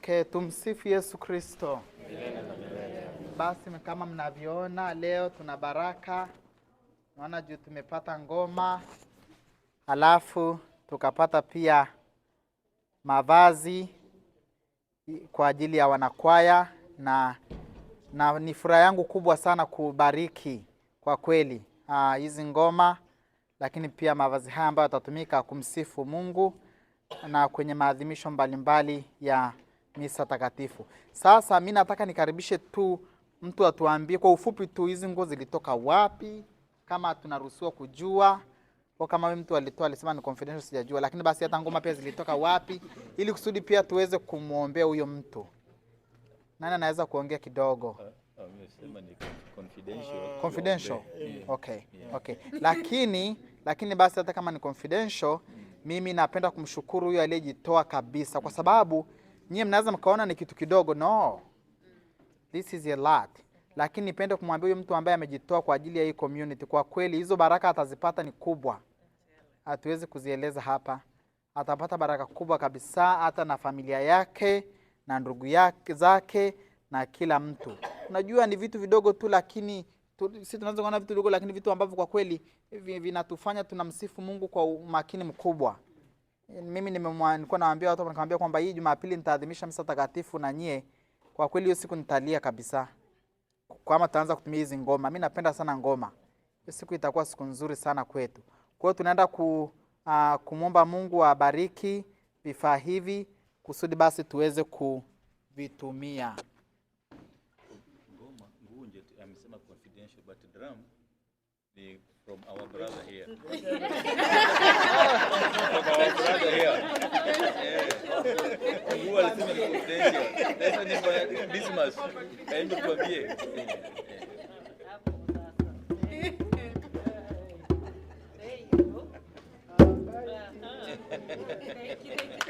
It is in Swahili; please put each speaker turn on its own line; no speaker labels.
Okay, tumsifu Yesu Kristo. Basi kama mnavyoona leo tuna baraka. Naona juu tumepata ngoma. Alafu tukapata pia mavazi kwa ajili ya wanakwaya na ni furaha yangu kubwa sana kubariki kwa kweli hizi ngoma, lakini pia mavazi haya ambayo yatatumika kumsifu Mungu na kwenye maadhimisho mbalimbali ya misa takatifu. Sasa mimi nataka nikaribishe tu mtu atuambie kwa ufupi tu hizi nguo zilitoka wapi, kama tunaruhusiwa kujua, kwa kama wewe mtu alitoa alisema ni confidential sijajua, lakini basi hata ngoma pia zilitoka wapi ili kusudi pia tuweze kumuombea huyo mtu. Nani anaweza kuongea kidogo?
Amesema ni confidential.
Confidential. Okay. Okay. Lakini basi hata kama ni confidential, mimi napenda kumshukuru huyo aliyejitoa kabisa, kwa sababu nyie mnaweza mkaona ni kitu kidogo. No. This is a lot. Lakini nipende kumwambia huyo mtu ambaye amejitoa kwa ajili ya hii community, kwa kweli hizo baraka atazipata ni kubwa. Hatuwezi kuzieleza hapa. Atapata baraka kubwa kabisa, hata na familia yake na ndugu zake na kila mtu. Unajua ni vitu vidogo tu, lakini sisi tunaweza kuona vitu vidogo, lakini vitu ambavyo kwa kweli vinatufanya tunamsifu Mungu kwa umakini mkubwa. Mimi nilikuwa nawaambia watu, nikamwambia kwamba hii Jumapili nitaadhimisha misa takatifu na nyie, kwa kweli hiyo siku nitalia kabisa. Kama tutaanza kutumia hizi ngoma, mimi napenda sana ngoma. Hiyo siku itakuwa siku nzuri sana kwetu. Kwa hiyo tunaenda kumwomba Mungu abariki vifaa hivi kusudi basi tuweze kuvitumia.
Ngoma ngunje amesema confidential, but drum ni from our brother here. From our brother here. Who alisema ni confidential. Sasa ni kwa Dismas. Kaenda kuambie.
Thank you.